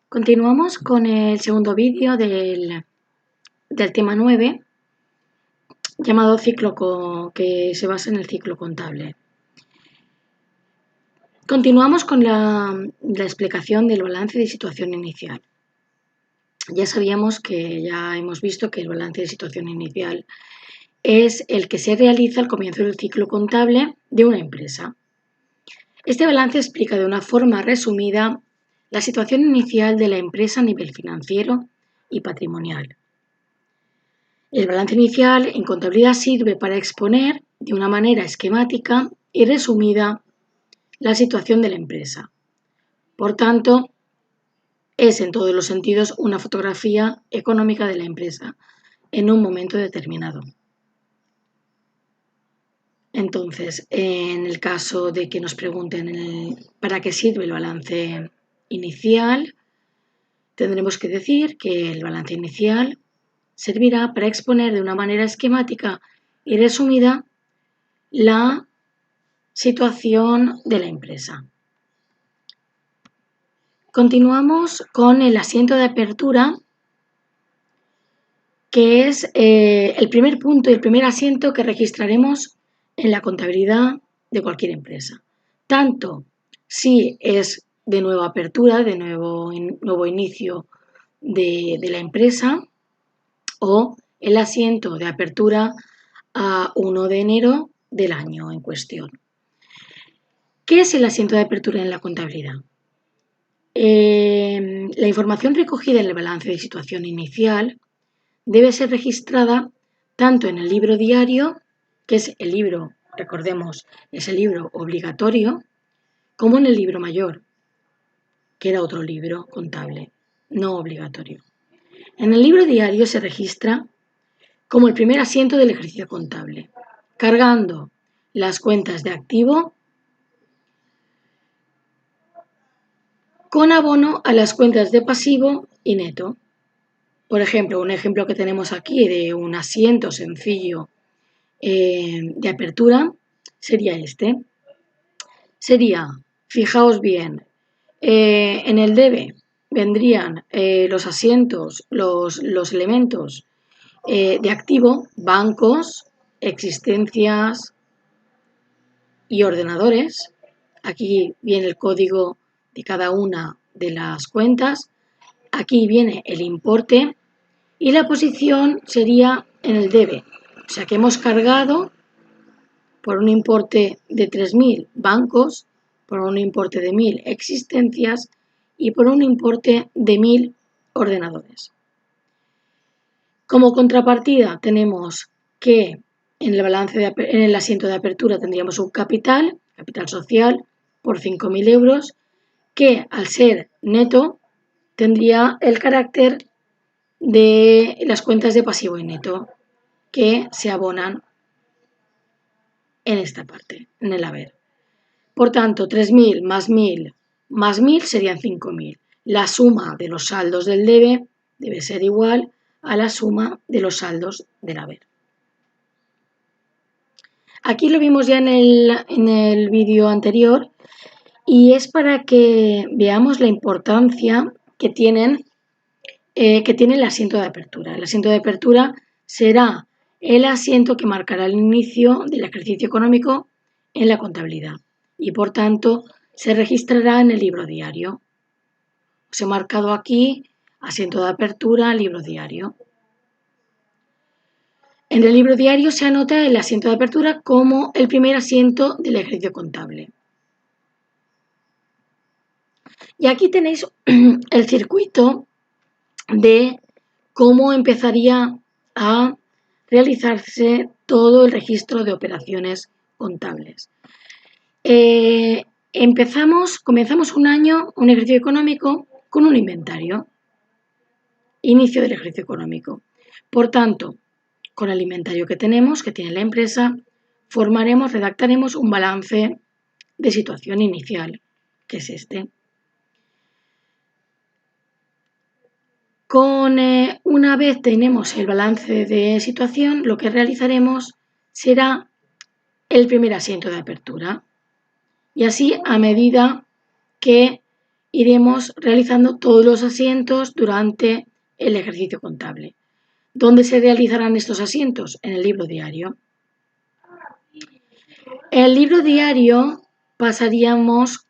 Continuamos con el segundo vídeo del tema 9, llamado que se basa en el ciclo contable. Continuamos con la explicación del balance de situación inicial. Ya hemos visto que el balance de situación inicial es el que se realiza al comienzo del ciclo contable de una empresa. Este balance explica de una forma resumida la situación inicial de la empresa a nivel financiero y patrimonial. El balance inicial en contabilidad sirve para exponer de una manera esquemática y resumida la situación de la empresa. Por tanto, es en todos los sentidos una fotografía económica de la empresa en un momento determinado. Entonces, en el caso de que nos pregunten para qué sirve el balance inicial, tendremos que decir que el balance inicial servirá para exponer de una manera esquemática y resumida la situación de la empresa. Continuamos con el asiento de apertura, que es el primer punto y el primer asiento que registraremos en la contabilidad de cualquier empresa. Tanto si es de nueva apertura, de nuevo inicio de la empresa, o el asiento de apertura a 1 de enero del año en cuestión. ¿Qué es el asiento de apertura en la contabilidad? La información recogida en el balance de situación inicial debe ser registrada tanto en el libro diario, que es el libro, recordemos, es el libro obligatorio, como en el libro mayor, que era otro libro contable, no obligatorio. En el libro diario se registra como el primer asiento del ejercicio contable, cargando las cuentas de activo con abono a las cuentas de pasivo y neto. Por ejemplo, un ejemplo que tenemos aquí de un asiento sencillo de apertura sería este. Fijaos bien, en el debe vendrían los asientos, los elementos de activo, bancos, existencias y ordenadores. Aquí viene el código de cada una de las cuentas. Aquí viene el importe y la posición sería en el debe. O sea que hemos cargado por un importe de 3.000 bancos, por un importe de 1.000 existencias y por un importe de 1.000 ordenadores. Como contrapartida tenemos que en el asiento de apertura tendríamos un capital social por 5.000 euros, que al ser neto tendría el carácter de las cuentas de pasivo y neto que se abonan en esta parte, en el haber. Por tanto, 3.000 más 1.000 más 1.000 serían 5.000. La suma de los saldos del debe ser igual a la suma de los saldos del haber. Aquí lo vimos ya en el vídeo anterior y es para que veamos la importancia que tiene el asiento de apertura. El asiento de apertura será el asiento que marcará el inicio del ejercicio económico en la contabilidad y, por tanto, se registrará en el libro diario. Os he marcado aquí asiento de apertura, libro diario. En el libro diario se anota el asiento de apertura como el primer asiento del ejercicio contable. Y aquí tenéis el circuito de cómo empezaría a realizarse todo el registro de operaciones contables. Comenzamos un año, un ejercicio económico, con un inventario. Inicio del ejercicio económico. Por tanto, con el inventario que tenemos, que tiene la empresa, redactaremos un balance de situación inicial, que es este. Una vez tenemos el balance de situación, lo que realizaremos será el primer asiento de apertura. Y así, a medida que iremos realizando todos los asientos durante el ejercicio contable. ¿Dónde se realizarán estos asientos? En el libro diario. En el libro diario pasaríamos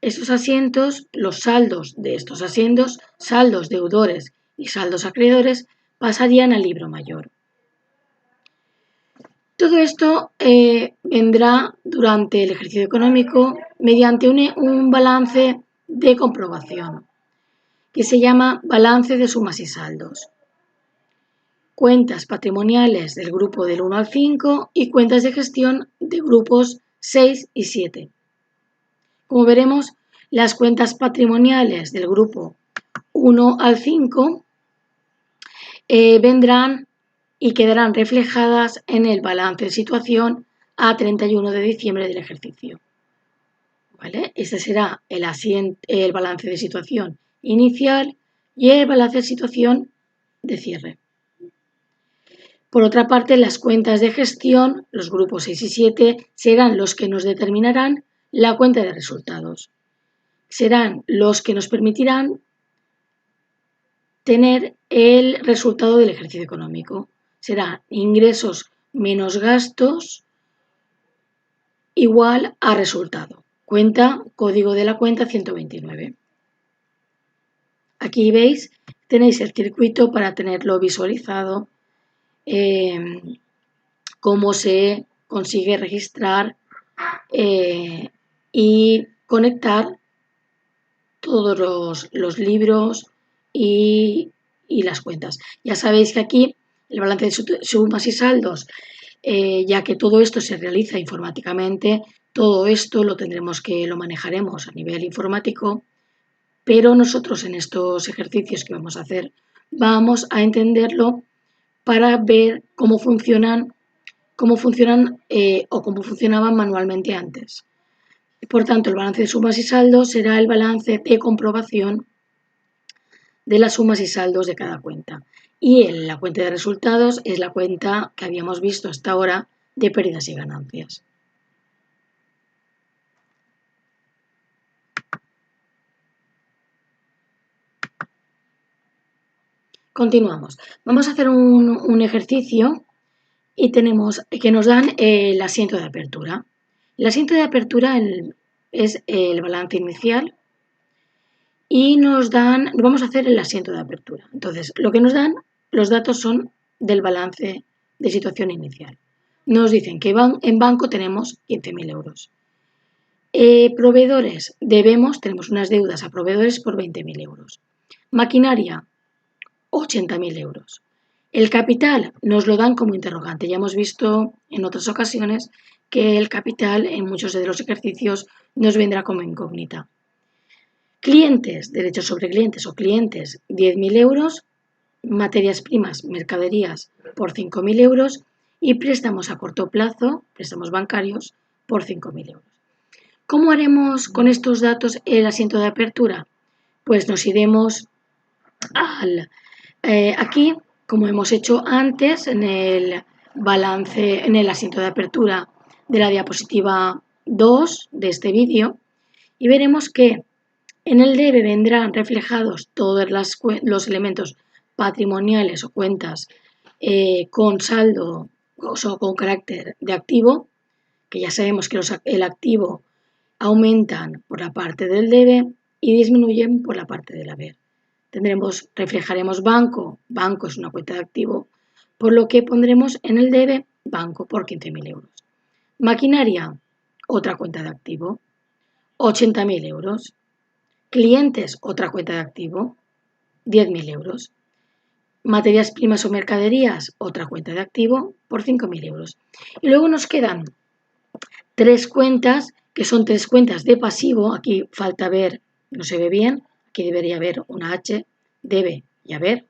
esos asientos, los saldos de estos asientos, saldos deudores y saldos acreedores, pasarían al libro mayor. Todo esto vendrá durante el ejercicio económico mediante un balance de comprobación que se llama balance de sumas y saldos. Cuentas patrimoniales del grupo del 1 al 5 y cuentas de gestión de grupos 6 y 7. Como veremos, las cuentas patrimoniales del grupo 1 al 5 vendrán y quedarán reflejadas en el balance de situación a 31 de diciembre del ejercicio. ¿Vale? Este será el balance de situación inicial y el balance de situación de cierre. Por otra parte, las cuentas de gestión, los grupos 6 y 7, serán los que nos determinarán la cuenta de resultados. Serán los que nos permitirán tener el resultado del ejercicio económico. Será ingresos menos gastos igual a resultado. Cuenta, código de la cuenta 129. Aquí veis, tenéis el circuito para tenerlo visualizado, cómo se consigue registrar y conectar todos los libros y las cuentas. Ya sabéis que aquí el balance de sumas y saldos, ya que todo esto se realiza informáticamente, todo esto lo manejaremos a nivel informático, pero nosotros en estos ejercicios que vamos a hacer vamos a entenderlo para ver cómo funcionan o cómo funcionaban manualmente antes. Por tanto, el balance de sumas y saldos será el balance de comprobación de las sumas y saldos de cada cuenta. Y la cuenta de resultados es la cuenta que habíamos visto hasta ahora de pérdidas y ganancias. Continuamos. Vamos a hacer un ejercicio y tenemos que nos dan el asiento de apertura. El asiento de apertura es el balance inicial y vamos a hacer el asiento de apertura. Entonces, lo que nos dan, los datos son del balance de situación inicial. Nos dicen que en banco tenemos 15.000 euros. Proveedores, tenemos unas deudas a proveedores por 20.000 euros. Maquinaria, 80.000 euros. El capital nos lo dan como interrogante. Ya hemos visto en otras ocasiones que el capital en muchos de los ejercicios nos vendrá como incógnita. Clientes, derechos sobre clientes o clientes, 10.000 euros. Materias primas, mercaderías, por 5.000 euros. Y préstamos a corto plazo, préstamos bancarios, por 5.000 euros. ¿Cómo haremos con estos datos el asiento de apertura? Pues nos iremos aquí, como hemos hecho antes, en el asiento de apertura de la diapositiva 2 de este vídeo, y veremos que en el debe vendrán reflejados todos los elementos patrimoniales o cuentas con saldo o con carácter de activo, que ya sabemos que el activo aumentan por la parte del debe y disminuyen por la parte del haber. Reflejaremos banco es una cuenta de activo, por lo que pondremos en el debe banco por 15.000 euros. Maquinaria, otra cuenta de activo, 80.000 euros. Clientes, otra cuenta de activo, 10.000 euros. Materias primas o mercaderías, otra cuenta de activo, por 5.000 euros. Y luego nos quedan tres cuentas, que son tres cuentas de pasivo. Aquí falta ver, no se ve bien, aquí debería haber una H, debe y haber.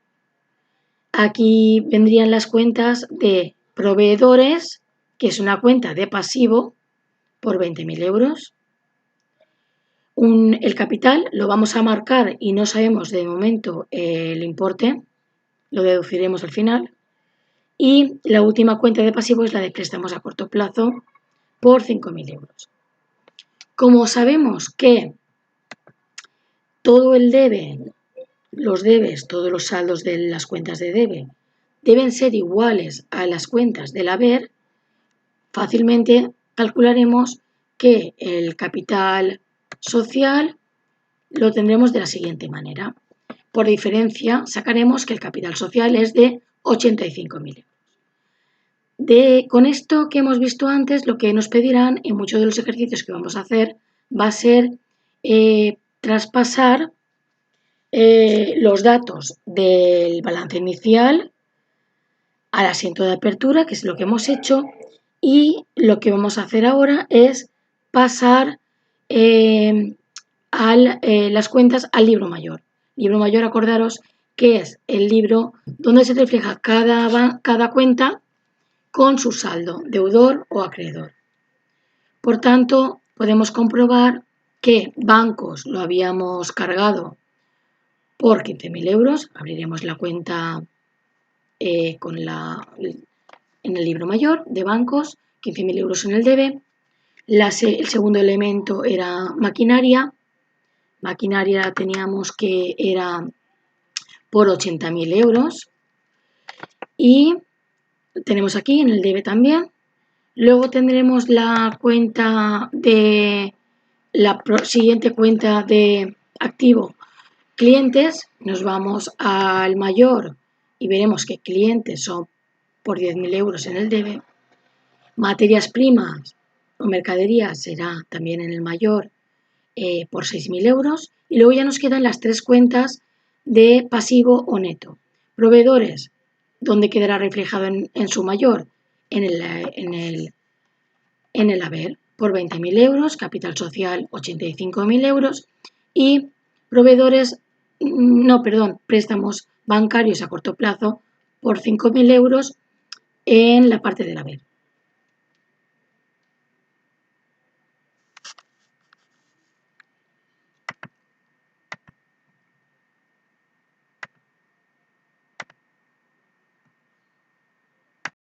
Aquí vendrían las cuentas de proveedores, que es una cuenta de pasivo, por 20.000 euros. El capital lo vamos a marcar y no sabemos de momento el importe, lo deduciremos al final. Y la última cuenta de pasivo es la de préstamos a corto plazo por 5.000 euros. Como sabemos que todo el debe, los debes, todos los saldos de las cuentas de debe deben ser iguales a las cuentas del haber, fácilmente calcularemos que el capital social lo tendremos de la siguiente manera. Por diferencia, sacaremos que el capital social es de 85.000 euros. Con esto que hemos visto antes, lo que nos pedirán en muchos de los ejercicios que vamos a hacer va a ser traspasar los datos del balance inicial al asiento de apertura, que es lo que hemos hecho, y lo que vamos a hacer ahora es pasar las cuentas al libro mayor. Libro mayor, acordaros que es el libro donde se refleja cada cuenta con su saldo, deudor o acreedor. Por tanto, podemos comprobar que bancos lo habíamos cargado por 15.000 euros. Abriremos la cuenta en el libro mayor de bancos, 15.000 euros en el debe. El segundo elemento era maquinaria. Maquinaria teníamos que era por 80.000 euros. Y tenemos aquí en el debe también. Luego tendremos la siguiente cuenta de activo, clientes. Nos vamos al mayor y veremos que clientes son por 10.000 euros en el debe. Materias primas o mercaderías será también en el mayor por 6.000 euros. Y luego ya nos quedan las tres cuentas de pasivo o neto. Proveedores, donde quedará reflejado en su mayor, en el haber, por 20.000 euros, capital social 85.000 euros y préstamos bancarios a corto plazo por 5.000 euros en la parte del haber.